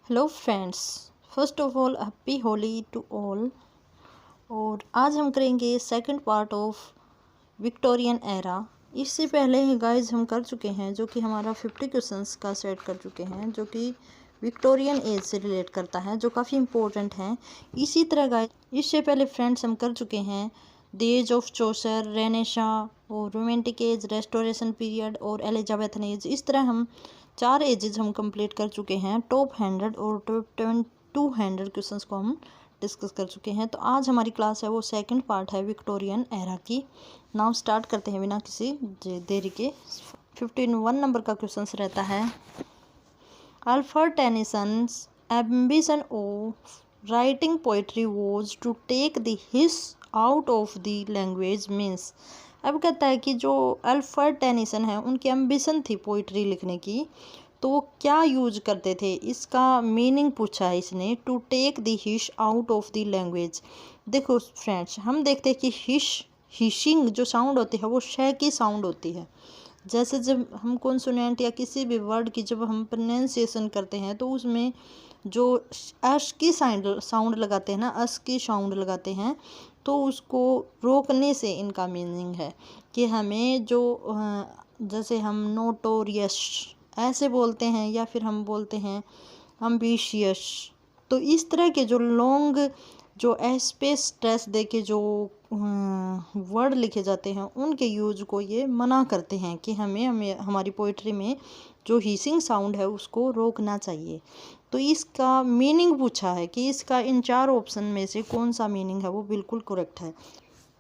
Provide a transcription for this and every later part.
Hello friends, first of all happy Holi to all. और आज हम करेंगे second part of Victorian era. इससे पहले गाइस हम कर चुके हैं जो कि हमारा 50 क्वेश्चंस का सेट कर चुके हैं जो कि विक्टोरियन एज से रिलेट करता है, जो काफ़ी इंपॉर्टेंट हैं। इसी तरह गाइस इससे पहले फ्रेंड्स हम कर चुके हैं the age of Chaucer, renaissance और रोमांटिक एज, रेस्टोरेशन पीरियड और एलिजाबेथन एज। इस तरह हम 4 एजेस हम कंप्लीट कर चुके हैं। टॉप 100 और टॉप 200 क्वेश्चंस को हम डिस्कस कर चुके हैं। तो आज हमारी क्लास है वो सेकंड पार्ट है विक्टोरियन एरा की। नाउ स्टार्ट करते हैं बिना किसी देरी के। 51 नंबर का क्वेश्चन रहता है, Alfred Tennyson's ambition of writing poetry was to take the hiss out of the language means. अब कहता है कि जो अल्फ्रेड टेनिसन है उनकी एम्बिशन थी पोइट्री लिखने की, तो वो क्या यूज करते थे, इसका मीनिंग पूछा है इसने। To take the hiss out of the language. देखो फ्रेंड्स, हम देखते हैं कि हिशिंग जो साउंड होती है वो श की साउंड होती है। जैसे जब हम कॉन्सोनेंट या किसी भी वर्ड की जब हम प्रोनाउंसिएशन करते हैं तो उसमें जो एश की साउंड लगाते हैं ना, अस की साउंड लगाते हैं, तो उसको रोकने से इनका मीनिंग है कि हमें जो जैसे हम नोटोरियस ऐसे बोलते हैं या फिर हम बोलते हैं एम्बिशियस, तो इस तरह के जो लॉन्ग जो एस पे स्ट्रेस दे के जो वर्ड लिखे जाते हैं उनके यूज को ये मना करते हैं कि हमें हमारी पोइट्री में जो हीसिंग साउंड है उसको रोकना चाहिए। तो इसका मीनिंग पूछा है कि इसका इन 4 ऑप्शन में से कौन सा मीनिंग है वो बिल्कुल करेक्ट है।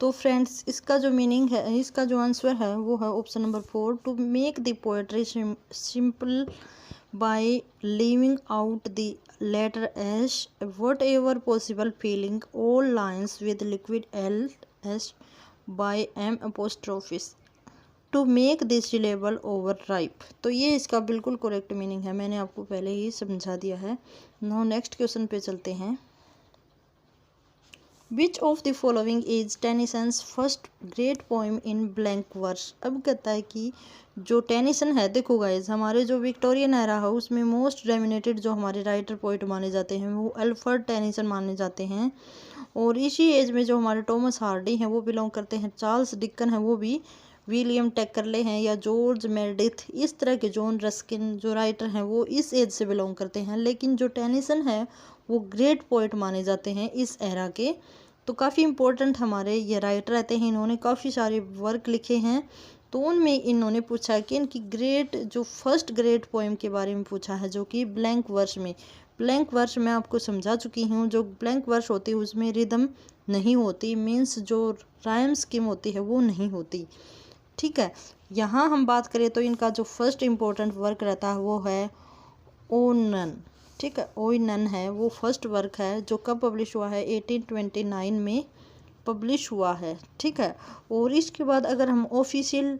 तो फ्रेंड्स, इसका जो मीनिंग है, इसका जो आंसर है वो है option number 4, to make the poetry simple by leaving out the letter S whatever possible, filling all lines with liquid L S by M apostrophes to make this syllable over ripe. तो ये इसका बिल्कुल correct meaning है, मैंने आपको पहले ही समझा दिया है। नो नेक्स्ट क्वेश्चन पे चलते हैं। Which of the following is Tennyson's first great poem in blank verse. अब कहता है कि जो टेनिसन है, देखो गाइज हमारे जो विक्टोरियन एरा है उसमें मोस्ट डोमिनेटेड जो हमारे राइटर पोइट माने जाते हैं वो अल्फ्रेड टेनिसन माने जाते हैं। और इसी एज में जो हमारे टॉमस हार्डी हैं वो बिलोंग करते हैं, चार्ल्स डिकन है वो भी, विलियम टेक्करले हैं या जॉर्ज मेरेडिथ, इस तरह के जॉन रस्किन जो राइटर हैं वो इस एज से बिलोंग करते हैं। लेकिन जो टेनिसन है वो ग्रेट पोइट माने जाते हैं इस एरा के। तो काफ़ी इम्पोर्टेंट हमारे ये राइटर रहते हैं, इन्होंने काफ़ी सारे वर्क लिखे हैं। तो उनमें इन्होंने पूछा है कि इनकी ग्रेट जो फर्स्ट ग्रेट पोएम के बारे में पूछा है जो कि ब्लैंक वर्स में। ब्लैंक वर्स मैं आपको समझा चुकी हूँ, जो ब्लैंक वर्स होती है उसमें रिदम नहीं होती, मीन्स जो राइम स्कीम होती है वो नहीं होती। ठीक है, यहाँ हम बात करें तो इनका जो फर्स्ट इम्पोर्टेंट वर्क रहता है वो है ओनन। ठीक है, ओनन है वो फर्स्ट वर्क है जो कब पब्लिश हुआ है, 1829 में पब्लिश हुआ है। ठीक है, और इसके बाद अगर हम ऑफिशियल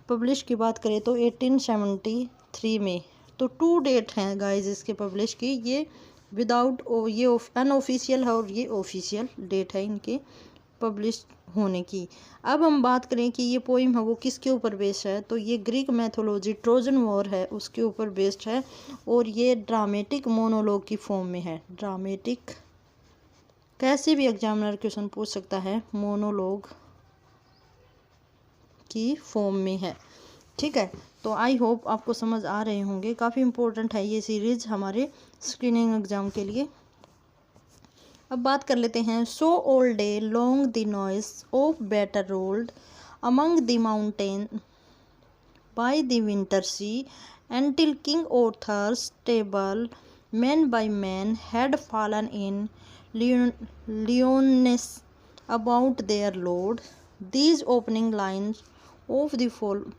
पब्लिश की बात करें तो 1873 में। तो 2 डेट हैं गाइस इसके पब्लिश की, ये विदाउट ये अनऑफिशियल है और ये ऑफिशियल डेट है इनके पब्लिश होने की। अब हम बात करें कि ये पोइम है वो किसके ऊपर बेस्ड है, तो ये ग्रीक मैथोलॉजी ट्रोजन वॉर है उसके ऊपर बेस्ड है। और ये ड्रामेटिक मोनोलॉग की फॉर्म में है। ड्रामेटिक कैसे भी एग्जामिनर क्वेश्चन पूछ सकता है, मोनोलॉग की फॉर्म में है। ठीक है, तो आई होप आपको समझ आ रहे होंगे, काफ़ी इंपॉर्टेंट है ये सीरीज हमारे स्क्रीनिंग एग्जाम के लिए। अब बात कर लेते हैं। So all day long the noise of battle rolled among the mountain by the winter sea until King Arthur's table man by man had fallen in Lyonnesse about their lord. These opening lines of the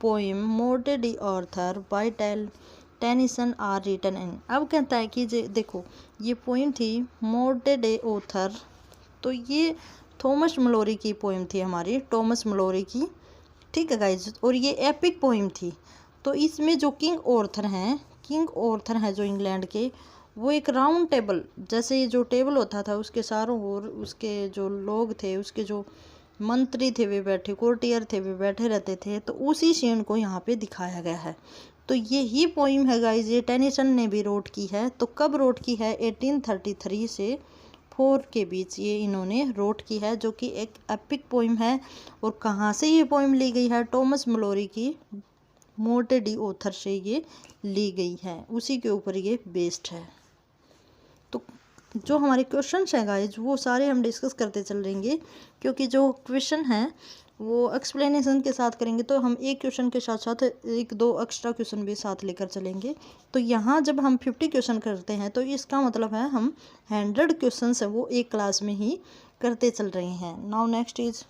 poem Morte d' Arthur by Tennyson are written in. अब कहता है कि देखो ये poem थी मोटे day author, तो ये थॉमस मलोरी की पोइम थी, हमारी टॉमस मलोरी की। ठीक है गाइज, और ये एपिक पोइम थी। तो इसमें जो किंग ऑर्थर हैं जो इंग्लैंड के, वो एक राउंड टेबल, जैसे जो टेबल होता था उसके चारों ओर उसके जो लोग थे, उसके जो मंत्री थे वे बैठे, कोर्टियर थे वे बैठे रहते थे, तो उसी सीन को यहाँ पे दिखाया गया है। तो ये ही पोइम है गाइज, ये टेनिसन ने भी रोट की है। तो कब रोट की है? 1833 से 4 के बीच ये इन्होंने रोट की है, जो कि एक एपिक पोइम है। और कहाँ से ये पोइम ली गई है? टॉमस मलोरी की मोर्टे डी ऑथर से ये ली गई है, उसी के ऊपर ये बेस्ड है। तो जो हमारे क्वेश्चंस हैं गाइज वो सारे हम डिस्कस करते चल रहेंगे, क्योंकि जो क्वेश्चन हैं वो एक्सप्लेनेशन के साथ करेंगे, तो हम एक क्वेश्चन के साथ साथ 1-2 एक्स्ट्रा क्वेश्चन भी साथ लेकर चलेंगे। तो यहाँ जब हम 50 क्वेश्चन करते हैं तो इसका मतलब है हम 100 क्वेश्चन है वो एक क्लास में ही करते चल रहे हैं। Now next is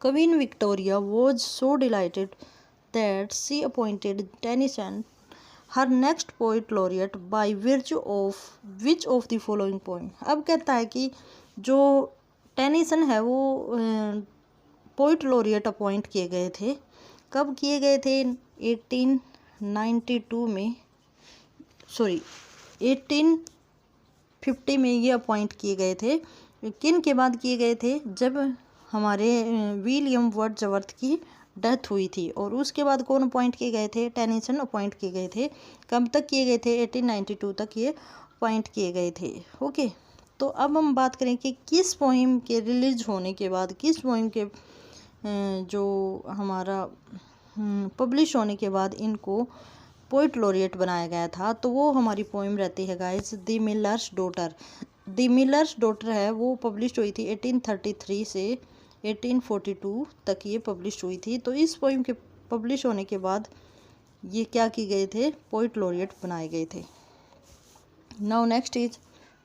Queen Victoria was so delighted that she appointed Tennyson her next poet laureate by virtue of which of the following poem. अब कहता है कि जो टेनिसन है वो पोइट लॉरिएट अपॉइंट किए गए थे। कब किए गए थे? 1892 में, सॉरी 1850 में ये अपॉइंट किए गए थे। किन के बाद किए गए थे? जब हमारे विलियम वर्ड्सवर्थ की डेथ हुई थी। और उसके बाद कौन अपॉइंट किए गए थे? टेनिसन अपॉइंट किए गए थे। कब तक किए गए थे? 1892 तक ये अपॉइंट किए गए थे। ओके, तो अब हम बात करें कि किस पोइम के रिलीज होने के बाद, किस पोइम के जो हमारा पब्लिश होने के बाद इनको पोइट लॉरिएट बनाया गया था। तो वो हमारी पोइम रहती है guys the millers daughter. The millers daughter है वो पब्लिश हुई थी 1833 से 1842 तक ये पब्लिश हुई थी। तो इस पोइम के पब्लिश होने के बाद ये क्या किए गए थे? पोइट लॉरिएट बनाए गए थे। Now next is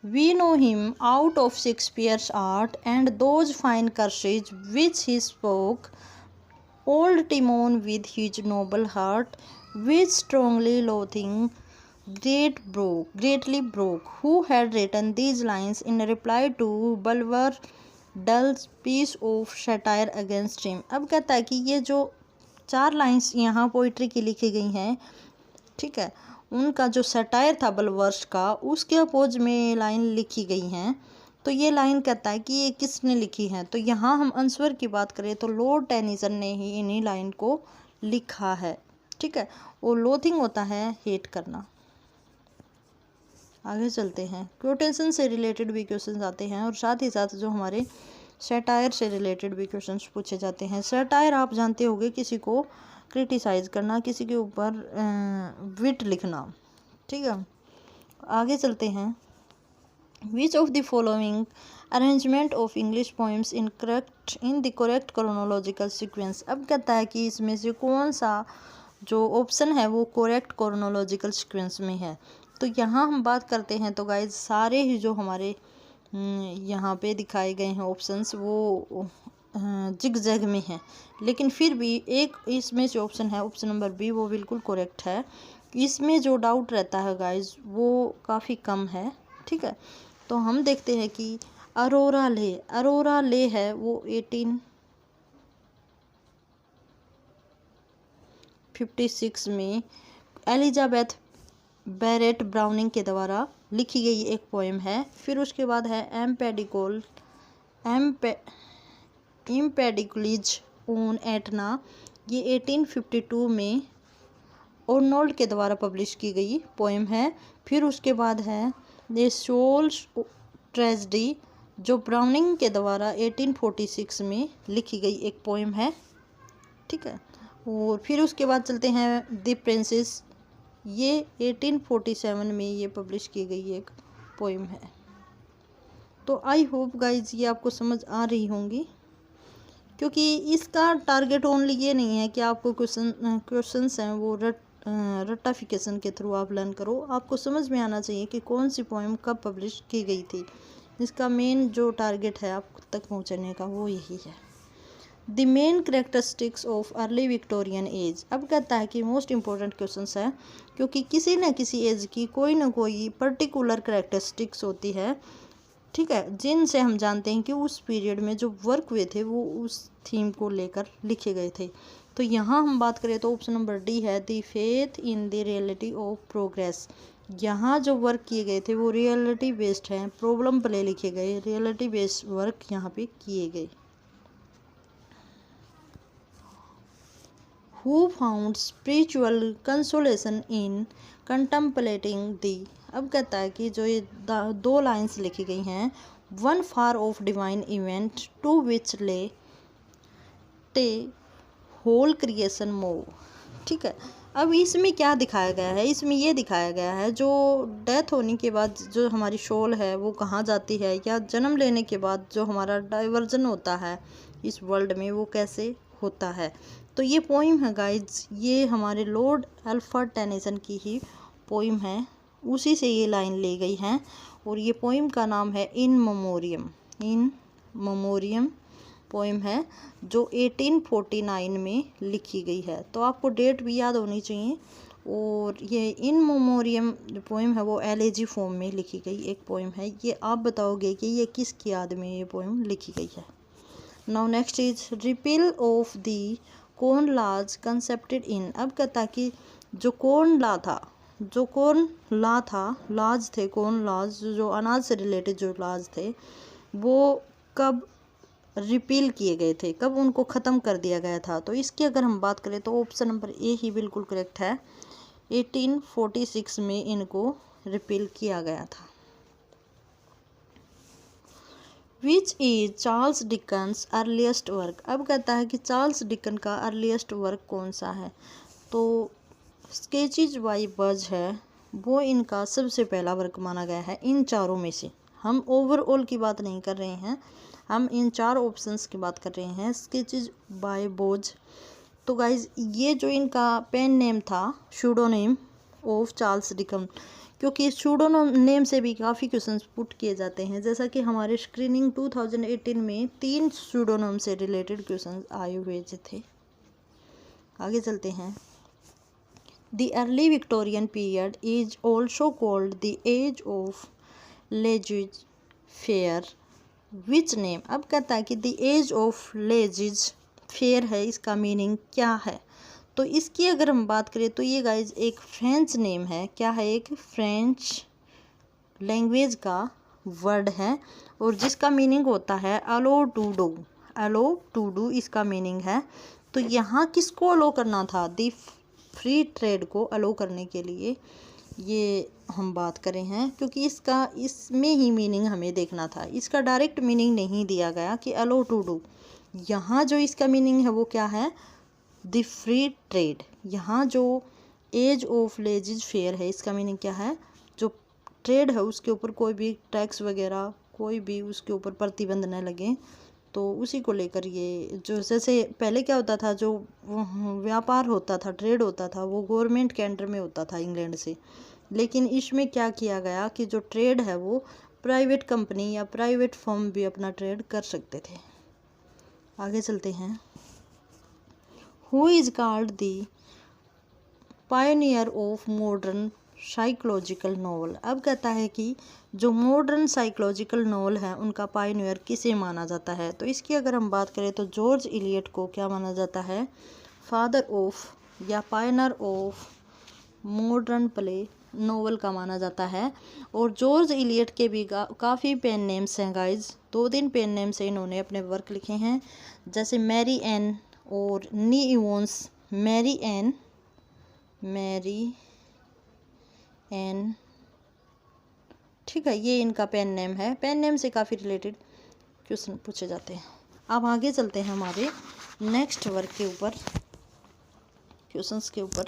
we know him out of Shakespeare's art and those fine curses which he spoke. Old Timon with his noble heart, which strongly loathing greatly broke, who had written these lines in reply to Bulwer Dull's piece of satire against him। अब कहता है कि ये जो 4 lines यहाँ poetry की लिखी गई हैं, ठीक है, उनका जो सटायर था बलवर्स का, उसके अपोज में लाइन लिखी गई हैं। तो ये लाइन कहता है कि ये किसने लिखी है? तो यहाँ हम आंसर की बात करें तो लॉर्ड टेनिसन ने ही इन्हीं लाइन को लिखा है, ठीक है। और लोथिंग होता है हेट करना। आगे चलते हैं, क्वोटेशन से रिलेटेड भी क्वेश्चन आते हैं और साथ ही साथ जो हमारे सटायर से रिलेटेड भी क्वेश्चन पूछे जाते हैं। सटायर आप जानते होंगे, किसी को क्रिटिसाइज करना, किसी के ऊपर विट लिखना, ठीक है। आगे चलते हैं, which of the following arrangement of English poems in the correct chronological sequence. अब कहता है कि इसमें से कौन सा जो ऑप्शन है वो करेक्ट क्रोनोलॉजिकल सीक्वेंस में है। तो यहाँ हम बात करते हैं तो गाइज सारे ही जो हमारे यहाँ पे दिखाए गए हैं ऑप्शंस वो जिग-जैग में है, लेकिन फिर भी एक इसमें जो ऑप्शन है, ऑप्शन नंबर बी, वो बिल्कुल करेक्ट है। इसमें जो डाउट रहता है गाइज वो काफ़ी कम है, ठीक है। तो हम देखते हैं कि अरोरा ले है वो 1856 में एलिजाबेथ बैरेट ब्राउनिंग के द्वारा लिखी गई एक पोएम है। फिर उसके बाद है एम्पेडिक्लिज ऑन एटना, ये 1852 में ओर्नोल्ड के द्वारा पब्लिश की गई पोएम है। फिर उसके बाद है द सोल्स ट्रेजेडी, जो ब्राउनिंग के द्वारा 1846 में लिखी गई एक पोएम है, ठीक है। और फिर उसके बाद चलते हैं द प्रिंसेस, ये 1847 में ये पब्लिश की गई एक पोएम है। तो आई होप गाइज ये आपको समझ आ रही होंगी, क्योंकि इसका टारगेट ओनली ये नहीं है कि आपको क्वेश्चंस हैं वो रट्टाफिकेशन के थ्रू आप लर्न करो। आपको समझ में आना चाहिए कि कौन सी पोएम कब पब्लिश की गई थी। इसका मेन जो टारगेट है आप तक पहुंचने का वो यही है। The main characteristics of early Victorian age. अब कहता है कि मोस्ट इम्पोर्टेंट क्वेश्चन है, क्योंकि किसी न किसी एज की कोई ना कोई पर्टिकुलर करेक्टरिस्टिक्स होती है, ठीक है, जिनसे हम जानते हैं कि उस पीरियड में जो वर्क हुए थे वो उस थीम को लेकर लिखे गए थे। तो यहाँ हम बात करें तो ऑप्शन नंबर डी है the faith in the reality of progress. यहाँ जो वर्क किए गए थे वो रियलिटी बेस्ड हैं, प्रॉब्लम प्ले लिखे गए, रियलिटी बेस्ड वर्क यहाँ पे किए गए। Who found spiritual consolation in contemplating the. अब कहता है कि जो ये दो लाइन्स लिखी गई हैं, one far off divine event to which ले टे होल क्रिएशन मूव। ठीक है, अब इसमें क्या दिखाया गया है, इसमें ये दिखाया गया है जो डेथ होने के बाद जो हमारी सोल है वो कहाँ जाती है, या जन्म लेने के बाद जो हमारा डाइवर्जन होता है इस वर्ल्ड में वो कैसे होता है। तो ये पोइम है गाइज, ये हमारे लॉर्ड अल्फ्रेड टेनिसन की ही पोइम है, उसी से ये लाइन ली गई है। और ये पोइम का नाम है इन मेमोरियम। इन मेमोरियम पोइम है जो 1849 में लिखी गई है। तो आपको डेट भी याद होनी चाहिए। और ये इन मेमोरियम जो पोइम है वो एलेजी फॉर्म में लिखी गई एक पोइम है। ये आप बताओगे कि ये किसकी याद में ये पोइम लिखी गई है। Now next is repeal of the Corn Laws concepted in. अब कहता कि जो कॉर्न लॉ था, जो कॉर्न लॉ था, लॉज थे कॉर्न लॉज, जो अनाज से रिलेटेड जो लॉज थे वो कब रिपील किए गए थे, कब उनको ख़त्म कर दिया गया था। तो इसकी अगर हम बात करें तो ऑप्शन नंबर ए ही बिल्कुल करेक्ट है। 1846 में इनको रिपील किया गया था। Which is Charles Dickens earliest work. अब कहता है कि चार्ल्स डिकन का अर्लीस्ट वर्क कौन सा है। तो स्केचेज बाय बज है वो इनका सबसे पहला वर्क माना गया है इन चारों में से। हम ओवरऑल की बात नहीं कर रहे हैं, हम इन चार ऑप्शंस की बात कर रहे हैं। स्केचेज बाय बोज। तो गाइज ये जो इनका पेन नेम था, शूडोनेम ऑफ चार्ल्स डिकन, क्योंकि इस शूडोनेम से भी काफ़ी क्वेश्चंस पुट किए जाते हैं। जैसा कि हमारे स्क्रीनिंग 2018 में 3 शूडोनेम से रिलेटेड क्वेश्चंस आए हुए थे। आगे चलते हैं। The early Victorian period is also called the age of laissez faire which name. अब कहता है कि the age of laissez faire है, इसका मीनिंग क्या है। तो इसकी अगर हम बात करें तो ये गाइज एक फ्रेंच नेम है। क्या है, एक फ्रेंच लैंग्वेज का वर्ड है और जिसका मीनिंग होता है allow to do. Allow to do इसका मीनिंग है। तो यहाँ किसको अलो करना था, द फ्री ट्रेड को अलो करने के लिए ये हम बात करें हैं, क्योंकि इसमें ही मीनिंग हमें देखना था। इसका डायरेक्ट मीनिंग नहीं दिया गया कि अलो टू डू। यहाँ जो इसका मीनिंग है वो क्या है, द फ्री ट्रेड। यहाँ जो एज ऑफ लेजिज फेयर है इसका मीनिंग क्या है, जो ट्रेड है उसके ऊपर कोई भी टैक्स वगैरह कोई भी उसके ऊपर प्रतिबंध न लगे। तो उसी को लेकर ये जो जैसे पहले क्या होता था, जो व्यापार होता था, ट्रेड होता था, वो गवर्नमेंट के अंडर में होता था इंग्लैंड से। लेकिन इसमें क्या किया गया कि जो ट्रेड है वो प्राइवेट कंपनी या प्राइवेट फर्म भी अपना ट्रेड कर सकते थे। आगे चलते हैं। Who is called the pioneer of modern psychological novel. अब कहता है कि जो मॉडर्न साइकोलॉजिकल नॉवल है उनका पायोनियर किसे माना जाता है। तो इसकी अगर हम बात करें तो जॉर्ज इलियट को क्या माना जाता है, फादर ऑफ या pioneer of modern play novel का माना जाता है। और जॉर्ज इलियट के भी काफ़ी पेन नेम्स हैं गाइज, 2-3 पेन नेम से इन्होंने अपने वर्क लिखे हैं, जैसे मैरी एन और नी इवोन्स। मैरी एन ठीक है, ये इनका पेन नेम है। पेन नेम से काफ़ी रिलेटेड क्वेश्चन पूछे जाते हैं। अब आगे चलते हैं हमारे नेक्स्ट वर्क के ऊपर, क्वेश्चंस के ऊपर।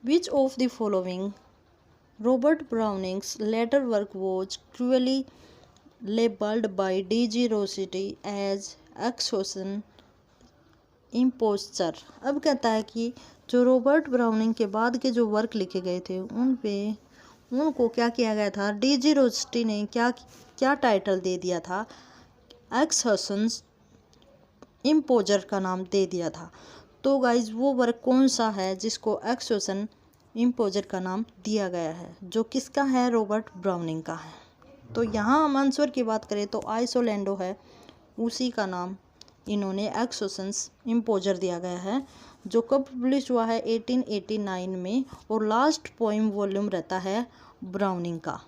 Which of the following Robert Browning's later work was cruelly labeled by D.G. Rossetti as extortion imposture। अब कहता है कि जो रॉबर्ट ब्राउनिंग के बाद के जो वर्क लिखे गए थे उनको क्या किया गया था, D.G. रोसेटी ने क्या टाइटल दे दिया था, एक्सटॉर्शन इम्पोजर का नाम दे दिया था। तो गाइज वो वर्क कौन सा है जिसको एक्सटॉर्शन इम्पोजर का नाम दिया गया है, जो किसका है, रॉबर्ट ब्राउनिंग का है। तो यहाँ हम आंसर की बात करें तो आइसोलैंडो है, उसी का नाम इन्होंने एक्सटॉर्शन इम्पोजर दिया गया है, जो कब पब्लिश हुआ है 1889 में। और लास्ट पोइम वॉल्यूम रहता है ब्राउनिंग का।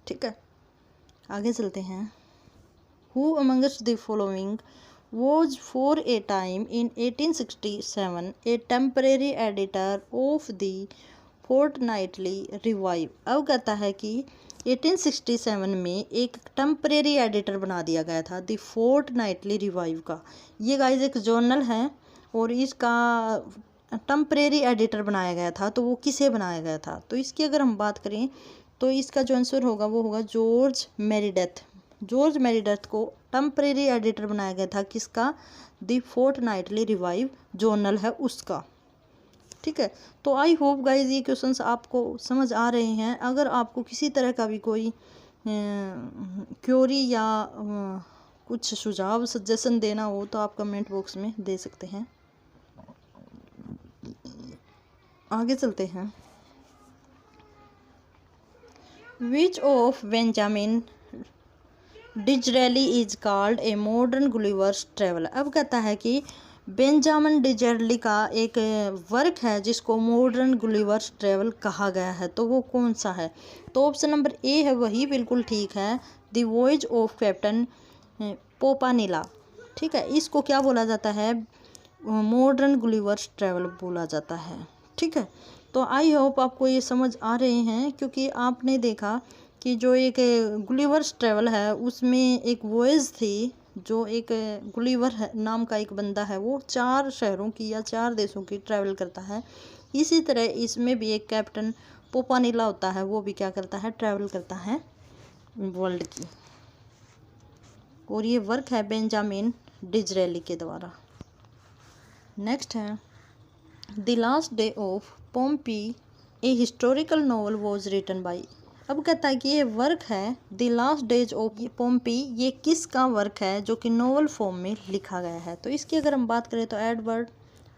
ठीक है, आगे चलते हैं। Who amongst the following was for a time in 1867 a temporary editor of the fortnightly revive। अब कहता है कि 1867 में एक टेम्परेरी एडिटर बना दिया गया था द फोर्टनाइटली रिवाइव का। ये गाइस एक जर्नल है और इसका टेम्परेरी एडिटर बनाया गया था। तो वो किसे बनाया गया था? तो इसकी अगर हम बात करें तो इसका जो आंसर होगा वो होगा जॉर्ज मेरीडेथ। जॉर्ज मेरीडेथ को टेम्परेरी एडिटर बनाया गया था किसका? द फोर्टनाइटली रिवाइव जर्नल है उसका। ठीक है, तो आई होप गाइज ये क्वेश्चंस आपको समझ आ रहे हैं। अगर आपको किसी तरह का भी कोई क्वेरी या कुछ सुझाव सजेशन देना हो तो आप कमेंट बॉक्स में दे सकते हैं। आगे चलते हैं। Which of Benjamin Disraeli is called a modern Gulliver's travel. अब कहता है कि बेंजामिन डिज़रेली का एक वर्क है जिसको मॉडर्न गुलिवर्स ट्रेवल कहा गया है, तो वो कौन सा है? तो ऑप्शन नंबर ए है वही बिल्कुल ठीक है, द वॉयज ऑफ कैप्टन पोपानिला। ठीक है, इसको क्या बोला जाता है? मॉडर्न गुलिवर्स ट्रेवल बोला जाता है। ठीक है, तो आई होप आपको ये समझ आ रहे हैं, क्योंकि आपने देखा कि जो एक गुलिवर्स ट्रेवल है उसमें एक वॉयज थी, जो एक गुलिवर नाम का एक बंदा है वो 4 शहरों की या 4 देशों की ट्रैवल करता है। इसी तरह इसमें भी एक कैप्टन पोपानिला होता है, वो भी क्या करता है? ट्रैवल करता है वर्ल्ड की। और ये वर्क है बेंजामिन डिज़रेली के द्वारा। नेक्स्ट है the last day of Pompeii a historical novel was written by. अब कहता है कि ये वर्क है the last days of Pompeii, ये किसका वर्क है जो कि नोवेल फॉर्म में लिखा गया है? तो इसकी अगर हम बात करें तो एडवर्ड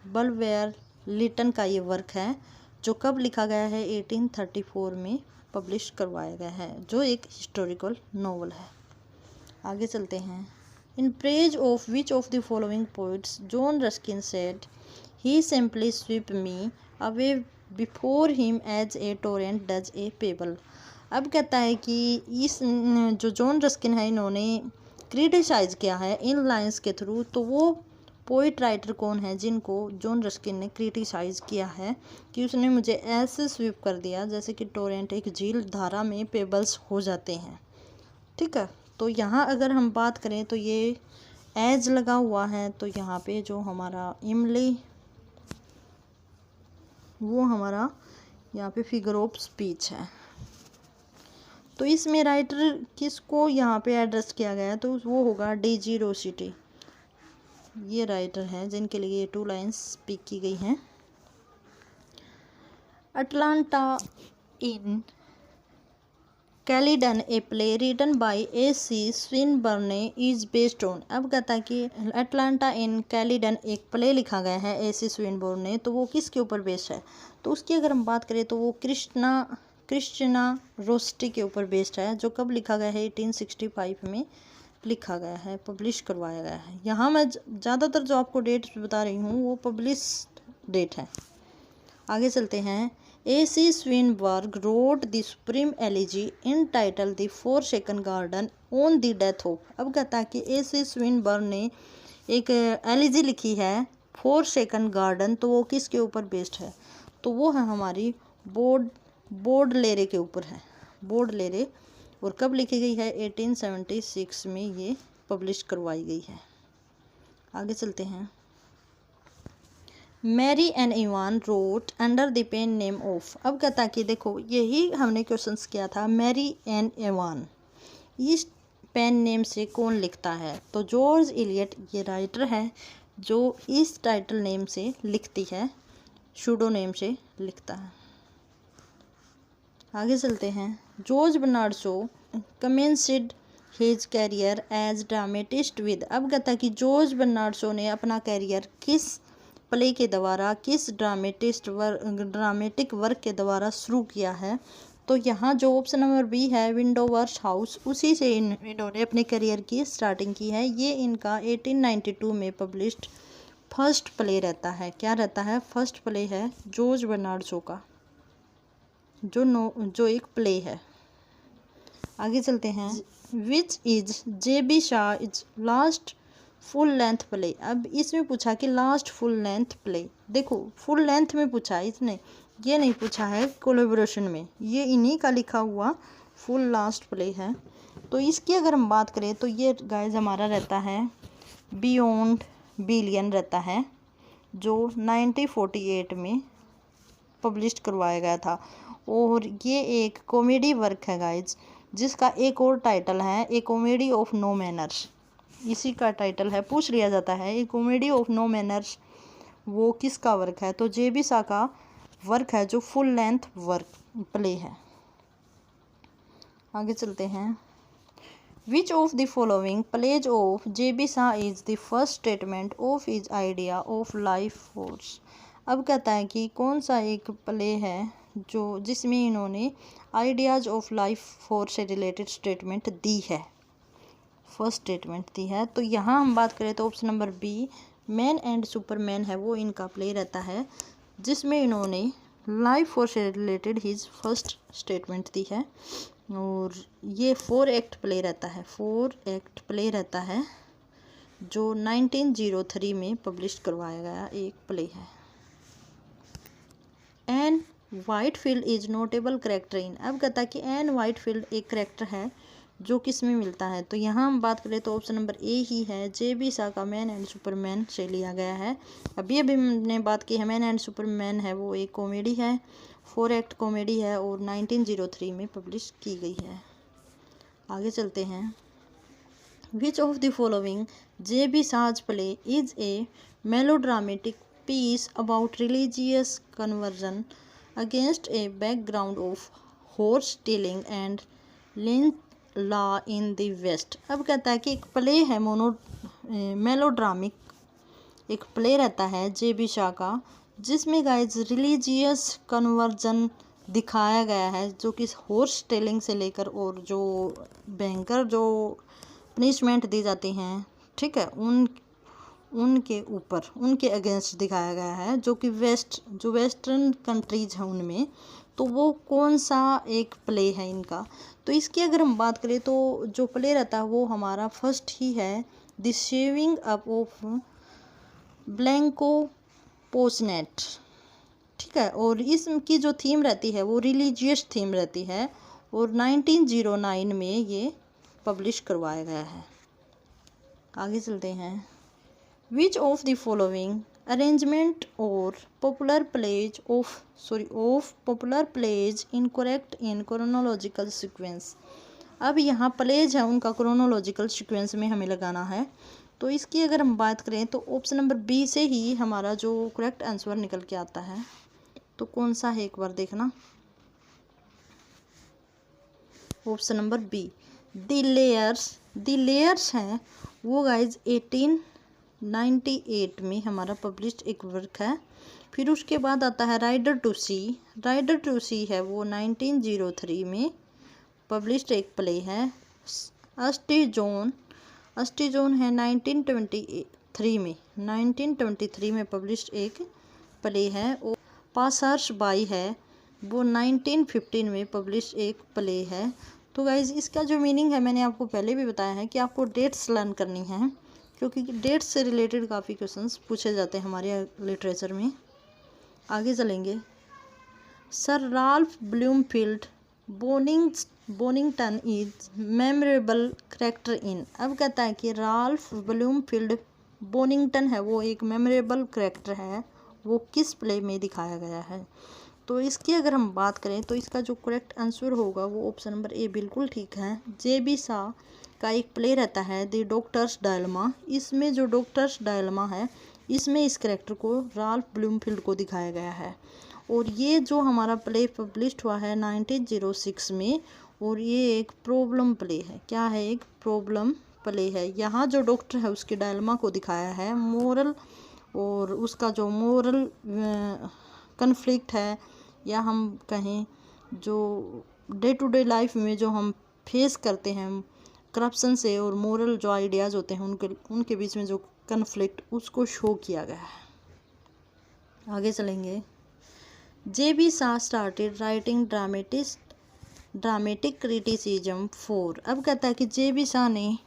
बल्वेयर लिटन का ये वर्क है, जो कब लिखा गया है? 1834 में पब्लिश करवाया गया है, जो एक हिस्टोरिकल नोवेल है। आगे चलते हैं। In praise of which of the following poets John Ruskin said he simply sweep me away before him as a torrent does a pebble. अब कहता है कि इस जो जॉन रस्किन है इन्होंने क्रिटिसाइज़ किया है इन लाइंस के थ्रू, तो वो पोइट राइटर कौन है जिनको जॉन रस्किन ने क्रिटिसाइज़ किया है कि उसने मुझे ऐसे स्वीप कर दिया जैसे कि टोरेंट एक झील धारा में पेबल्स हो जाते हैं। ठीक है, तो यहाँ अगर हम बात करें तो ये एज लगा हुआ है, तो यहाँ पे जो हमारा इमली वो हमारा यहाँ पे फिगर ऑफ स्पीच है। तो इसमें राइटर किसको यहाँ पे एड्रेस किया गया है? तो वो होगा डेजी रोसिटी। ये राइटर हैं जिनके लिए ये 2 लाइन्स स्पीक की गई हैं। Atalanta in Calydon a play written by AC Swinburne is based on. अब कहता है कि अटलांटा इन कैलिडन एक प्ले लिखा गया है AC स्विनबर्ने, तो वो किसके ऊपर बेस्ड है? तो उसकी अगर हम बात करें तो वो क्रिस्टिना रोस्टी के ऊपर बेस्ड है, जो कब लिखा गया है? 1865 में लिखा गया है, पब्लिश करवाया गया है। यहाँ मैं ज़्यादातर जो आपको डेट बता रही हूँ वो पब्लिश डेट है। आगे चलते हैं। AC Swinburne wrote the supreme elegy entitled the forsaken garden on the death of. अब कहता है कि AC स्विनबर्ग ने एक एलिजी लिखी है फोरसेकन गार्डन, तो वो किसके ऊपर बेस्ड है? तो वो है हमारी बोडलेरे के ऊपर है, बोडलेरे। और कब लिखी गई है? 1876 में ये पब्लिश करवाई गई है। आगे चलते हैं। Mary Ann Evan wrote under the pen name of. अब कहता है कि देखो यही हमने क्वेश्चंस किया था, मैरी एंड इवान इस पेन नेम से कौन लिखता है? तो जॉर्ज इलियट ये राइटर है जो इस टाइटल नेम से लिखती है, शूडो नेम से लिखता है। आगे चलते हैं। George Bernard Shaw commenced his career as dramatist with. अब कहता है कि जॉर्ज बर्नार्ड शो ने अपना कैरियर किस प्ले के द्वारा, किस ड्रामेटिक वर्क के द्वारा शुरू किया है? तो यहाँ जो ऑप्शन नंबर बी है विंडोवर्स हाउस, उसी से इन्होंने अपने करियर की स्टार्टिंग की है। ये इनका 1892 में पब्लिश्ड फर्स्ट प्ले रहता है। क्या रहता है? फर्स्ट प्ले है जॉर्ज बर्नार्ड शो का, जो एक प्ले है। आगे चलते हैं। Which is JB Shah is last full length play. अब इसमें पूछा कि लास्ट फुल लेंथ प्ले। देखो फुल लेंथ में पूछा है इसने, ये नहीं पूछा है कोलैबोरेशन में, ये इन्हीं का लिखा हुआ फुल लास्ट प्ले है। तो इसकी अगर हम बात करें तो ये गाइस हमारा रहता है बियॉन्ड बिलियन रहता है, जो 1948 में पब्लिश करवाया गया था। और ये एक कॉमेडी वर्क है गाइज, जिसका एक और टाइटल है ए कॉमेडी ऑफ नो मैनर्स। इसी का टाइटल है, पूछ लिया जाता है ए कॉमेडी ऑफ नो मैनर्स वो किसका वर्क है, तो जे बी सा का वर्क है जो फुल लेंथ वर्क प्ले है। आगे चलते हैं। Which of the following plays of G B Shaw is the first statement of his idea of life force. अब कहता है कि कौन सा एक प्ले है जो जिसमें इन्होंने आइडियाज़ ऑफ लाइफ फोर्स से रिलेटेड स्टेटमेंट दी है, फर्स्ट स्टेटमेंट दी है। तो यहाँ हम बात करें तो option number B man and superman है, वो इनका प्ले रहता है जिसमें इन्होंने लाइफ फोर्स से रिलेटेड हिज फर्स्ट स्टेटमेंट दी है। और ये 4 एक्ट प्ले रहता है, 4 एक्ट प्ले रहता है जो 1903 में पब्लिश करवाया गया एक प्ले है। Ann Whitefield is notable character in. अब कहता है कि एन वाइटफील्ड एक करेक्टर है जो किस में मिलता है, तो यहाँ हम बात करें तो ऑप्शन नंबर ए ही है, जे बी सा का मैन एंड सुपरमैन से लिया गया है। अभी हमने बात की है मैन एंड सुपरमैन है वो एक कॉमेडी है, 4 एक्ट कॉमेडी है और 1903 में पब्लिश की गई है। आगे चलते हैं। Which of the following G B Shaw's play is a melodramatic piece about religious conversion against a background of horse stealing and lynch law in the West। अब कहता है कि एक प्ले है मेलोड्रामिक एक प्ले रहता है जे बी शाह का, जिसमें गाइज रिलीजियस कन्वर्जन दिखाया गया है, जो कि हॉर्स स्टेलिंग से लेकर और जो भयंकर जो पनिशमेंट दी जाती हैं, ठीक है, उनके ऊपर उनके अगेंस्ट दिखाया गया है, जो कि वेस्टर्न कंट्रीज हैं उनमें। तो वो कौन सा एक प्ले है इनका, तो इसकी अगर हम बात करें तो जो प्ले रहता है वो हमारा फर्स्ट ही है the shewing up of Blanco Posnet, ठीक है। और इसकी जो थीम रहती है वो रिलीजियस थीम रहती है और 1909 में ये पब्लिश करवाया गया है। आगे चलते हैं। Which of the following arrangement or popular plays incorrect in chronological sequence। अब यहाँ प्लेज है उनका क्रोनोलॉजिकल सीक्वेंस में हमें लगाना है। तो इसकी अगर हम बात करें तो ऑप्शन नंबर बी से ही हमारा जो करेक्ट आंसर निकल के आता है, तो कौन सा है एक बार देखना। Option number be the layers हैं वो गाइज 1898 में हमारा पब्लिश्ड एक वर्क है। फिर उसके बाद आता है राइडर टू सी है वो 1903 में पब्लिश्ड एक प्ले है। अस्टी जोन है 1923 में पब्लिश्ड एक प्ले है। और पासर्स बाई है वो 1915 में पब्लिश्ड एक प्ले है। तो गाइज इसका जो मीनिंग है मैंने आपको पहले भी बताया है कि आपको डेट्स लर्न करनी है, क्योंकि डेट्स से रिलेटेड काफ़ी क्वेश्चंस पूछे जाते हैं हमारे लिटरेचर में। आगे चलेंगे। Sir Ralph Bloomfield Bonington is memorable character in. अब कहता है कि राल्फ ब्लूमफील्ड बोनिंगटन है वो एक मेमोरेबल करेक्टर है, वो किस प्ले में दिखाया गया है। तो इसकी अगर हम बात करें तो इसका जो करेक्ट आंसर होगा वो ऑप्शन नंबर ए बिल्कुल ठीक है। जे बी सा का एक प्ले रहता है द डॉक्टर्स डायलमा। इसमें जो डॉक्टर्स डायलमा है इसमें इस करेक्टर को राल्फ ब्लूमफील्ड को दिखाया गया है। और ये जो हमारा प्ले पब्लिश्ड हुआ है 1906 में, और ये एक प्रॉब्लम प्ले है। क्या है? एक प्रॉब्लम प्ले है। यहाँ जो डॉक्टर है उसके डायलमा को दिखाया है, मोरल और उसका जो मोरल कन्फ्लिक्ट है, या हम कहें जो डे टू डे लाइफ में जो हम फेस करते हैं करप्शन से, और मोरल जो आइडियाज़ होते हैं उनके बीच में जो कन्फ्लिक्ट, उसको शो किया गया है। आगे चलेंगे। जे बी सा started writing dramatic criticism for. अब कहता है कि जे बी सा ने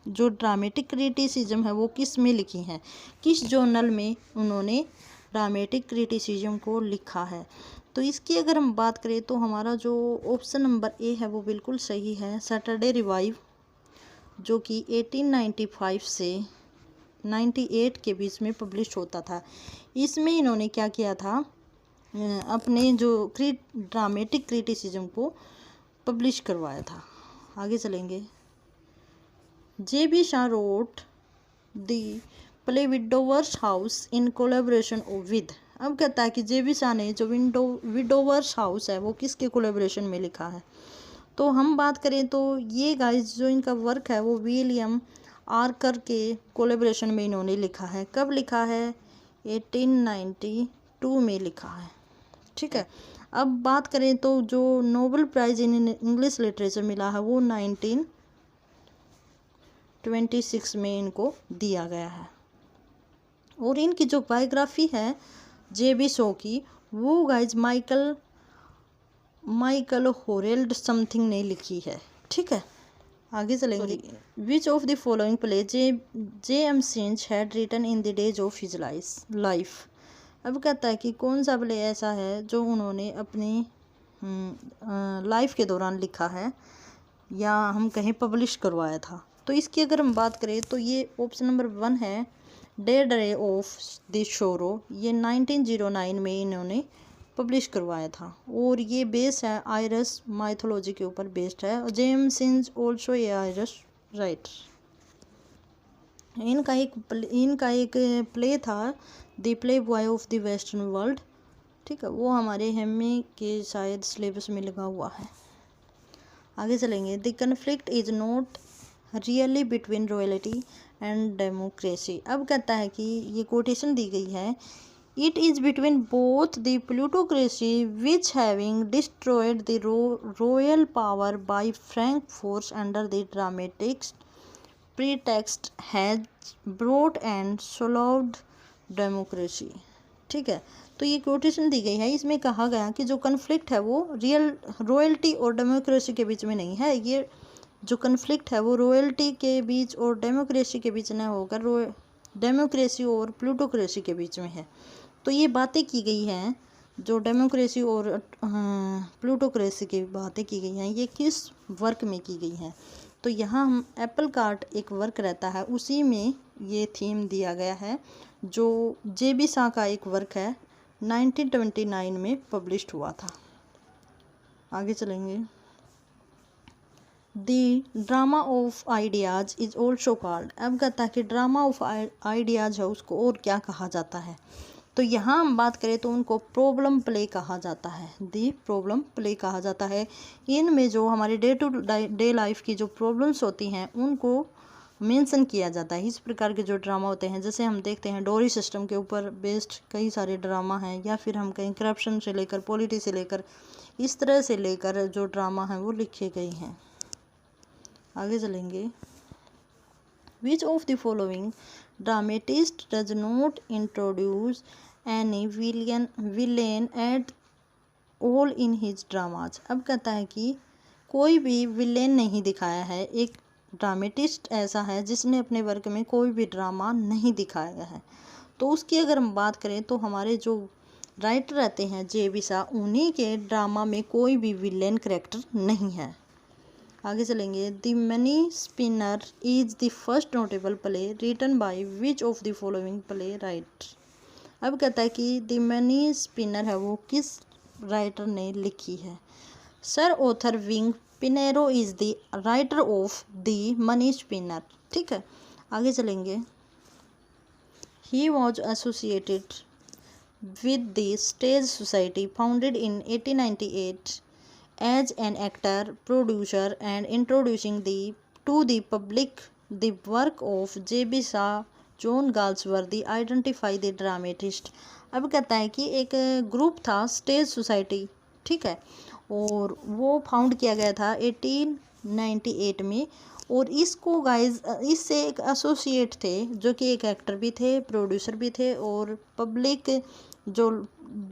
जो ड्रामेटिक क्रिटिसिज्म है वो किस में लिखी हैं, किस जर्नल में उन्होंने ड्रामेटिक क्रिटिसिज्म को लिखा है। तो इसकी अगर हम बात करें तो हमारा जो ऑप्शन नंबर ए है वो बिल्कुल सही है, सैटरडे रिवाइव, जो कि 1895 से 98 के बीच में पब्लिश होता था। इसमें इन्होंने क्या किया था, अपने जो ड्रामेटिक क्रिटिसिज्म को पब्लिश करवाया था। आगे चलेंगे। J B. Shaw wrote the play widowers house in collaboration with. अब कहता है कि जे.बी. शाह ने जो विडोवर्स हाउस है वो किसके कोलेब्रेशन में लिखा है। तो हम बात करें तो ये गाइस जो इनका वर्क है वो विलियम आर्कर के कोलेब्रेशन में इन्होंने लिखा है। कब लिखा है, 1892 में लिखा है, ठीक है। अब बात करें तो जो Nobel prize in English literature मिला है वो 1926 में इनको दिया गया है। और इनकी जो बायोग्राफी है जे.बी. शॉ की, वो गाइज माइकल होरेल्ड समथिंग ने लिखी है, ठीक है। आगे चलेंगे। Which of the following play J M. Synge had written in the days of his life. अब कहता है कि कौन सा प्ले ऐसा है जो उन्होंने अपनी लाइफ के दौरान लिखा है या हम कहें पब्लिश करवाया था। तो इसकी अगर हम बात करें तो ये ऑप्शन नंबर 1 है, dead ray of the sorrow. ये 1909 में इन्होंने पब्लिश करवाया था और ये बेस है आयरिश माइथोलॉजी के ऊपर बेस्ड है। James Synge also a Irish writer. इनका एक प्ले था the play boy of the western world, ठीक है। वो हमारे हेमी के शायद सिलेबस में लगा हुआ है। आगे चलेंगे। The conflict is not really between royalty and democracy. अब कहता है कि ये कोटेशन दी गई है, it is between both the plutocracy which having destroyed the royal power by Frank force under the dramatic pretext has brought and solved democracy, ठीक है। तो ये कोटेशन दी गई है, इसमें कहा गया कि जो कन्फ्लिक्ट है वो रॉयल्टी और डेमोक्रेसी के बीच में नहीं है। ये जो कन्फ्लिक्ट है वो रॉयल्टी के बीच और डेमोक्रेसी के बीच न होकर डेमोक्रेसी और प्लूटोक्रेसी के बीच में है। तो ये बातें की गई हैं जो डेमोक्रेसी और प्लूटोक्रेसी की बातें की गई हैं, ये किस वर्क में की गई हैं। तो यहाँ हम एप्पल कार्ट एक वर्क रहता है, उसी में ये थीम दिया गया है, जो जे.बी. शाह का एक वर्क है, 1929 में पब्लिश्ड हुआ था। आगे चलेंगे। The drama of ideas is also called. अब कहता है कि ड्रामा ऑफ आइडियाज़ है उसको और क्या कहा जाता है। तो यहाँ हम बात करें तो उनको प्रॉब्लम प्ले कहा जाता है, दी प्रॉब्लम प्ले कहा जाता है। इनमें जो हमारे डे टू डे लाइफ की जो प्रॉब्लम्स होती हैं उनको मेंशन किया जाता है। इस प्रकार के जो ड्रामा होते हैं, जैसे हम देखते हैं डोरी सिस्टम के ऊपर बेस्ड कई सारे ड्रामा हैं, या फिर हम कहीं करप्शन से लेकर पॉलिटिक्स से लेकर इस तरह से लेकर जो ड्रामा हैं वो लिखे गए हैं। आगे चलेंगे। Which of the following dramatist does not introduce any villain at all in his dramas। अब कहता है कि कोई भी विलेन नहीं दिखाया है। एक ड्रामेटिस्ट ऐसा है जिसने अपने वर्क में कोई भी ड्रामा नहीं दिखाया है। तो उसकी अगर हम बात करें तो हमारे जो राइटर रहते हैं जे.बी. शाह, उन्हीं के ड्रामा में कोई भी विलेन करेक्टर नहीं है। आगे चलेंगे। The money spinner is the first notable play written by which of the following play writer. अब कहता है कि द मनी स्पिनर है वो किस राइटर ने लिखी है। Sir author wing Pinero is the writer of the money spinner, ठीक है। आगे चलेंगे। He was associated with the stage society founded in 1898 as an actor, producer and introducing to the public the work of J.B. Shah, John Galsworthy identify the dramatist। अब कहता है कि एक group था स्टेज सोसाइटी, ठीक है, और वो फाउंड किया गया था 1898 में। और इसको गाइज इससे एक एसोसिएट थे जो कि एक एक्टर भी थे, प्रोड्यूसर भी थे और पब्लिक जो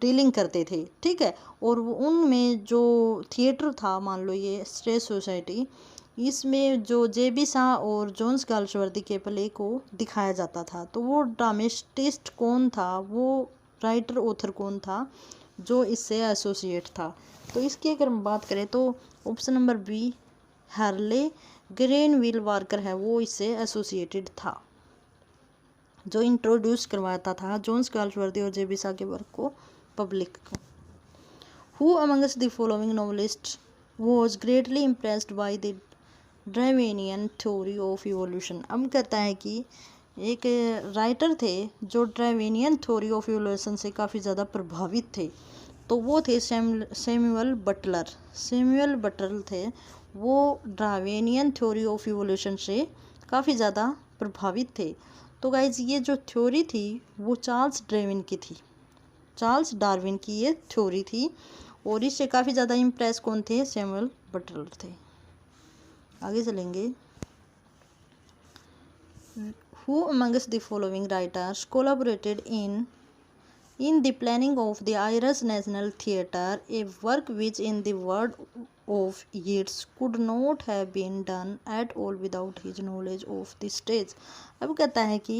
डीलिंग करते थे, ठीक है। और उनमें जो थिएटर था, मान लो ये स्ट्रेस सोसाइटी, इसमें जो जेबी शाह और जोन्स गाल्सवर्दी के प्ले को दिखाया जाता था। तो वो ड्रामेटिस्ट कौन था, वो राइटर ऑथर कौन था जो इससे एसोसिएट था। तो इसकी अगर हम बात करें तो option number B Harley Granville Barker है, वो इससे एसोसिएटेड था, जो इंट्रोड्यूस करवाता था जोन्स गाल्सवर्दी और जेबी शाह के वर्क को पब्लिक को। Who amongst the following novelist was greatly impressed by the Darwinian theory of evolution. अब कहता है कि एक राइटर थे जो ड्रार्विनियन थ्योरी ऑफ इवोल्यूशन से काफ़ी ज़्यादा प्रभावित थे। तो वो थे सैमुअल बटलर। सैमुअल बटलर थे, वो डार्विनियन थ्योरी ऑफ इवोल्यूशन से काफ़ी ज़्यादा प्रभावित थे। तो गाइज ये जो थ्योरी थी वो चार्ल्स डार्विन की ये थ्योरी थी, और इससे काफ़ी ज़्यादा इम्प्रेस कौन थे, सैमुअल बटलर थे। आगे चलेंगे। Who amongst the following writers collaborated in the planning of the Irish National Theatre, a work which in the word of Yeats could not have been done at all without his knowledge of the stage। अब कहता है कि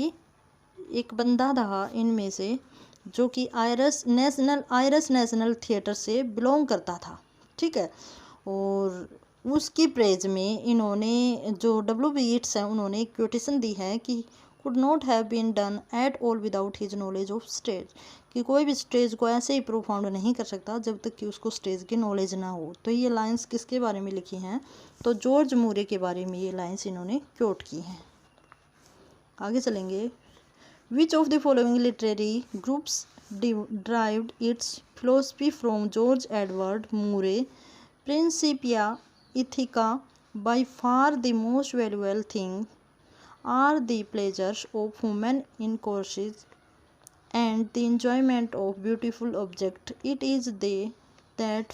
एक बंदा था इनमें से जो कि आयरस नेशनल थिएटर से बिलोंग करता था, ठीक है। और उसकी प्रेज में इन्होंने जो W.B. Yeats है उन्होंने एक कोटेशन दी है कि could not have been done at all without his knowledge of stage, कि कोई भी स्टेज को ऐसे ही प्रोफाउंड नहीं कर सकता जब तक कि उसको स्टेज की नॉलेज ना हो। तो ये लाइंस किसके बारे में लिखी हैं, तो जॉर्ज मूरे के बारे में ये लाइंस इन्होंने कोट की हैं। आगे चलेंगे। Which of the following literary groups derived it's philosophy from George Edward Moore Principia Ithaca. By far the most valuable thing are the pleasures of human intercourse and the enjoyment of beautiful objects. It is they that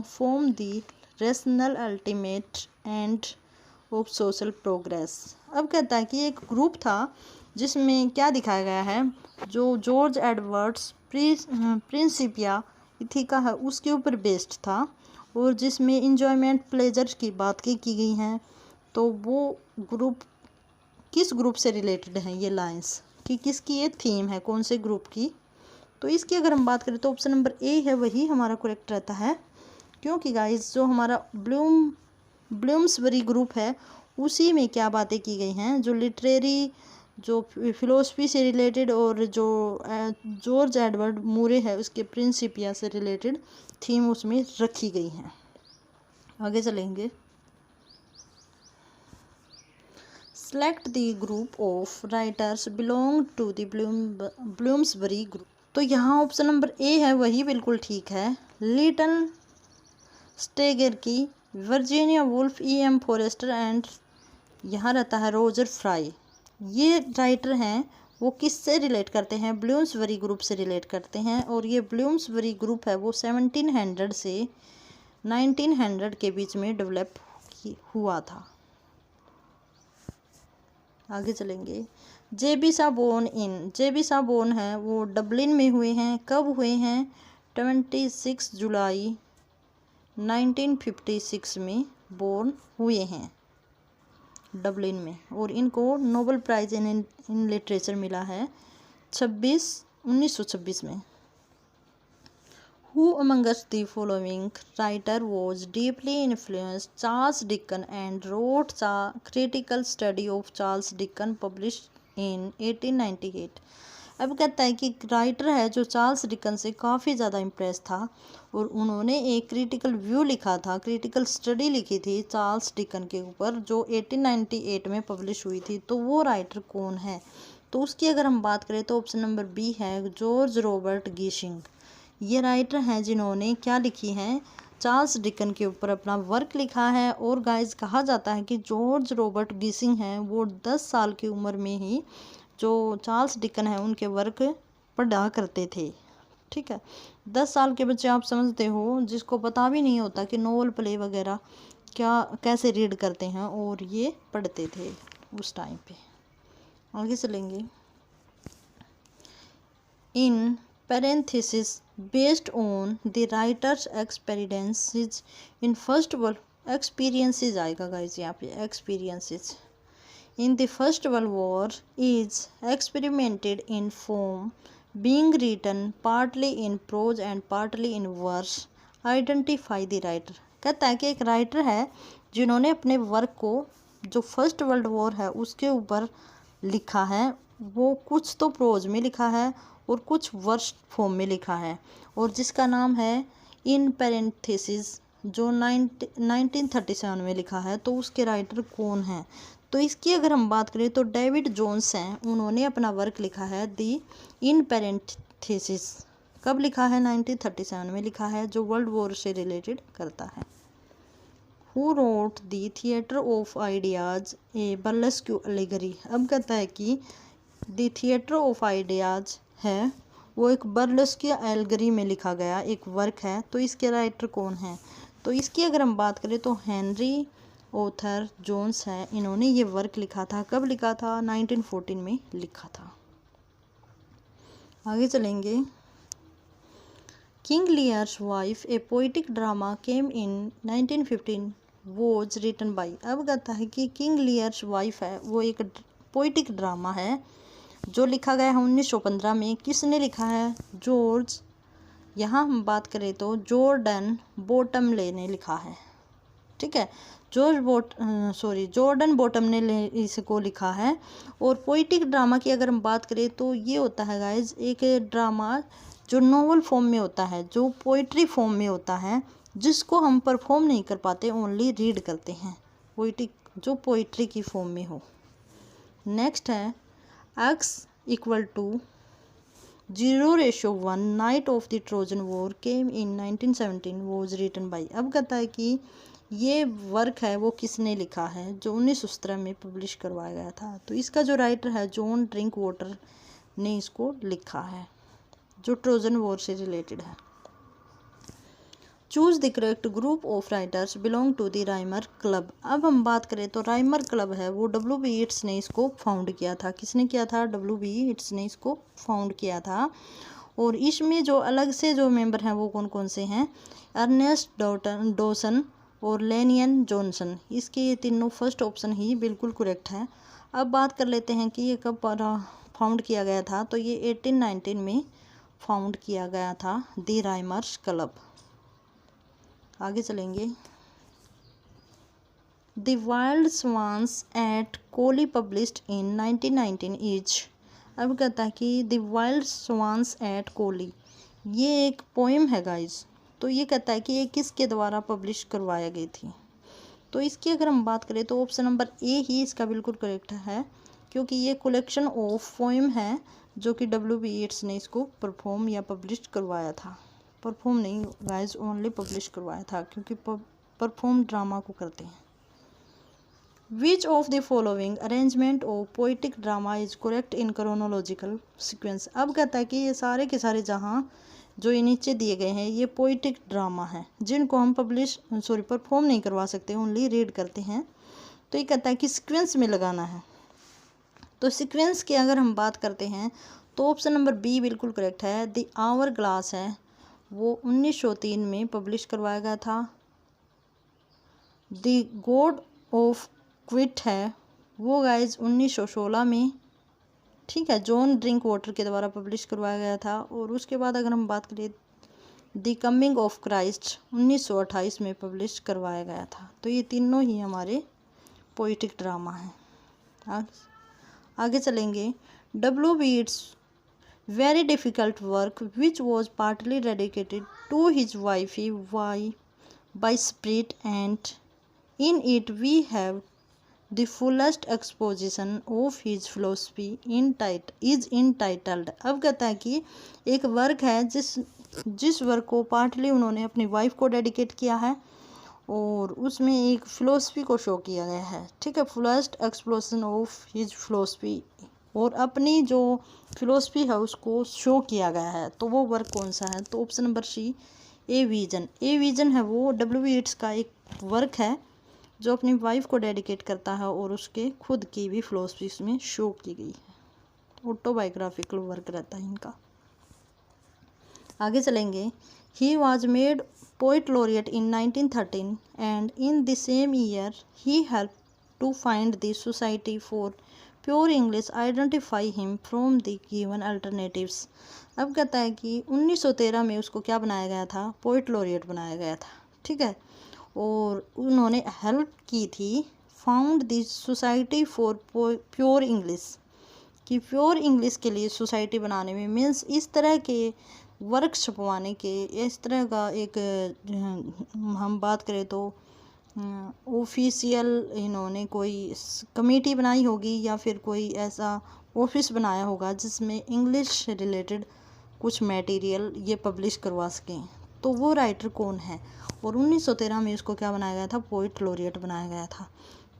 form the rational ultimate end of social progress। अब कहता है कि एक group था जिसमें क्या दिखाया गया है, जो जॉर्ज एडवर्ड्स प्रिंसिपिया इथिका है उसके ऊपर बेस्ड था, और जिसमें इंजॉयमेंट प्लेजर की बात की गई हैं। तो वो ग्रुप किस ग्रुप से रिलेटेड है ये लाइंस, कि किसकी ये थीम है, कौन से ग्रुप की। तो इसकी अगर हम बात करें तो ऑप्शन नंबर ए है वही हमारा करेक्ट रहता है, क्योंकि गाइस जो हमारा ब्लूम्सबरी ग्रुप है उसी में क्या बातें की गई हैं, जो लिटरेरी जो फिलोसफी से रिलेटेड और जो जॉर्ज एडवर्ड मूरे है उसके प्रिंसिपिया से रिलेटेड थीम उसमें रखी गई हैं। आगे चलेंगे। Select the group of writers belong to the Bloomsbury group। तो यहाँ ऑप्शन नंबर ए है वही बिल्कुल ठीक है। लिटल स्टेगर की, Virginia Woolf, E.M. Forster and यहाँ रहता है रॉजर फ्राई। ये राइटर हैं वो किससे रिलेट करते हैं, ब्लूम्सबरी ग्रुप से रिलेट करते हैं। और ये ब्लूम्सबरी ग्रुप है वो 1700 से 1900 के बीच में डेवलप हुआ था। आगे चलेंगे। जेबी शाह बोर्न है वो डबलिन में हुए हैं। कब हुए हैं, 26 जुलाई 1956 में बोर्न हुए हैं डबलिन में, और इनको नोबेल प्राइज़ इन लिटरेचर मिला है 1926 में। Who amongst the following writer was deeply influenced Charles Dickens and wrote a critical study of Charles Dickens published in 1898। अब कहता है कि राइटर है जो चार्ल्स डिकन से काफ़ी ज़्यादा इम्प्रेस था और उन्होंने एक क्रिटिकल व्यू लिखा था, क्रिटिकल स्टडी लिखी थी चार्ल्स डिकन के ऊपर, जो 1898 में पब्लिश हुई थी। तो वो राइटर कौन है, तो उसकी अगर हम बात करें तो ऑप्शन नंबर बी है जॉर्ज रॉबर्ट गीशिंग। ये राइटर हैं जिन्होंने क्या लिखी हैं, चार्ल्स डिकन के ऊपर अपना वर्क लिखा है। और गाइस कहा जाता है कि जॉर्ज रॉबर्ट गीशिंग हैं वो 10 साल की उम्र में ही जो चार्ल्स डिकन है उनके वर्क पढ़ा करते थे। ठीक है, 10 साल के बच्चे आप समझते हो जिसको पता भी नहीं होता कि नोवेल प्ले वगैरह क्या कैसे रीड करते हैं, और ये पढ़ते थे उस टाइम पे। आगे चलेंगे। इन parenthesis based on the writer's experiences in first world experiences आएगा गाइज यहाँ पे experiences in the first world war is experimented in form being written partly in prose and partly in verse. Identify the writer. कहता है कि एक writer है जिन्होंने अपने वर्क को जो फर्स्ट वर्ल्ड वॉर है उसके ऊपर लिखा है, वो कुछ तो प्रोज में लिखा है और कुछ वर्स फॉर्म में लिखा है, और जिसका नाम है इन पैरेंथेसिस, जो 1937 में लिखा है। तो उसके राइटर कौन है? तो इसकी अगर हम बात करें तो डेविड जोन्स हैं, उन्होंने अपना वर्क लिखा है दी इन पैरेंथेसिस। कब लिखा है? 1937 में लिखा है, जो वर्ल्ड वॉर से रिलेटेड करता है। Who wrote the theatre of ideas A burlesque allegory. अब कहता है कि दी थिएटर ऑफ आइडियाज है वो एक बर्लेस्क एलिगरी में लिखा गया एक वर्क है। तो इसके राइटर कौन है? तो इसकी अगर हम बात करें तो हेनरी ऑथर जोन्स है, इन्होंने ये वर्क लिखा था। कब लिखा था? 1914 में लिखा था। आगे चलेंगे। King Lear's wife a poetic drama came in 1915 was written by. अब कहता है कि किंग लियर्स वाइफ है वो एक पोइटिक ड्रामा है जो लिखा गया है 1915 में। किसने लिखा है? जॉर्ज, यहाँ हम बात करें तो जॉर्डन बॉटमले ने लिखा है। ठीक है, जॉर्डन बॉटम ने इसको लिखा है। और पोइटिक ड्रामा की अगर हम बात करें तो ये होता है गाइज एक ड्रामा जो नॉवल फॉर्म में होता है, जो पोइट्री फॉर्म में होता है, जिसको हम परफॉर्म नहीं कर पाते, ओनली रीड करते हैं। पोइटिक जो पोइट्री की फॉर्म में हो। नेक्स्ट है X = 0:1 night of the Trojan war came in 1917 was written by. अब कहता है कि ये वर्क है वो किसने लिखा है, जो 1917 में पब्लिश करवाया गया था। तो इसका जो राइटर है जॉन ड्रिंक वाटर ने इसको लिखा है, जो ट्रोजन वॉर से रिलेटेड है। Choose the correct group of writers belong to the rhymer club. अब हम बात करें तो राइमर क्लब है वो W.B. येट्स ने इसको फाउंड किया था। किसने किया था? W.B. येट्स ने इसको फाउंड किया था। और इसमें जो अलग से जो मेंबर हैं वो कौन कौन से हैं? अर्नेस्ट डॉसन और लेनियन जॉनसन। इसके ये तीनों फर्स्ट ऑप्शन ही बिल्कुल करेक्ट है। अब बात कर लेते हैं कि ये कब फाउंड किया गया था। तो ये 1819 में फाउंड किया गया था द राइमर्स क्लब। आगे चलेंगे। The wild swans at Coole published in 1919 is. अब कहता है कि the wild swans at Coole ये एक पोएम है गाइज। तो ये कहता है कि ये किसके द्वारा पब्लिश करवाया गई थी। तो इसकी अगर हम बात करें तो ऑप्शन नंबर ए ही इसका बिल्कुल करेक्ट है, क्योंकि ये कलेक्शन ऑफ पोएम है जो कि W.B. येट्स ने इसको परफॉर्म या पब्लिश करवाया था। परफॉर्म नहीं गाइज, ओनली पब्लिश करवाया था, क्योंकि परफॉर्म ड्रामा को करते हैं। Which of the following arrangement of poetic drama is correct in chronological sequence. अब कहता है कि ये सारे के सारे जहाँ जो ये नीचे दिए गए हैं ये पोइटिक ड्रामा है जिनको हम परफॉर्म नहीं करवा सकते, ओनली रीड करते हैं। तो ये कहता है कि सीक्वेंस में लगाना है। तो सीक्वेंस की अगर हम बात करते हैं तो ऑप्शन नंबर बी बिल्कुल करेक्ट है। द आवर ग्लास है वो 1903 में पब्लिश करवाया गया था। द गॉड ऑफ क्विट है वो गाइज 1916 में, ठीक है, जॉन ड्रिंक वाटर के द्वारा पब्लिश करवाया गया था। और उसके बाद अगर हम बात करें द कमिंग ऑफ क्राइस्ट 1928 में पब्लिश करवाया गया था। तो ये तीनों ही हमारे पोइटिक ड्रामा हैं। आगे चलेंगे। W.B. येट्स very difficult work which was partly dedicated to his wife by spirit, and in it we have the fullest exposition of his philosophy is entitled। अब कहता है कि एक वर्क है जिस वर्क को पार्टली उन्होंने अपनी वाइफ को डेडिकेट किया है और उसमें एक फिलोसफी को शो किया गया है। ठीक है, fullest explosion of his philosophy, और अपनी जो फिलोसफी है उसको शो किया गया है। तो वो वर्क कौन सा है? तो option number C a vision. A vision है वो W.B. येट्स का एक वर्क है जो अपनी वाइफ को डेडिकेट करता है और उसके खुद की भी फिलोसफी इसमें शो की गई है। ऑटोबायोग्राफिकल वर्क रहता है इनका। आगे चलेंगे। He was made poet laureate in 1913 and in the same year he help to find the society for pure English identify him from the given alternatives. अब कहता है कि 1913 में उसको क्या बनाया गया था, पोइट लॉरिएट बनाया गया था, ठीक है। और उन्होंने हेल्प की थी found the society for pure English, कि प्योर इंग्लिश के लिए सोसाइटी बनाने में, मीन्स इस तरह के वर्क छपवाने के, इस तरह का एक हम बात करें तो ऑफिशियल इन्होंने कोई कमेटी बनाई होगी या फिर कोई ऐसा ऑफिस बनाया होगा जिसमें इंग्लिश रिलेटेड कुछ मटेरियल ये पब्लिश करवा सकें। तो वो राइटर कौन है, और 1913 में उसको क्या बनाया गया था, पोइट लॉरिएट बनाया गया था।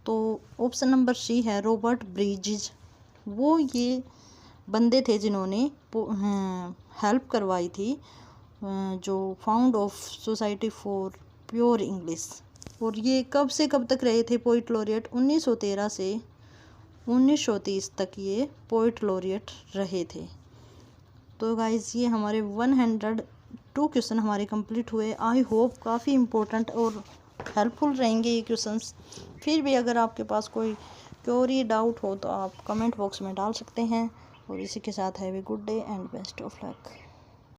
तो ऑप्शन नंबर सी है रॉबर्ट ब्रिजिज। वो ये बंदे थे जिन्होंने हेल्प करवाई थी जो found of society for pure English. और ये कब से कब तक रहे थे पोइट लॉरिएट, 1913 से 1930 तक ये पोइट लॉरिएट रहे थे। तो गाइज़ ये हमारे 102 क्वेश्चन हमारे कंप्लीट हुए। आई होप काफ़ी इम्पोर्टेंट और हेल्पफुल रहेंगे ये क्वेश्चंस। फिर भी अगर आपके पास कोई क्वेरी डाउट हो तो आप कमेंट बॉक्स में डाल सकते हैं। और इसी के साथ have a good day and best of luck.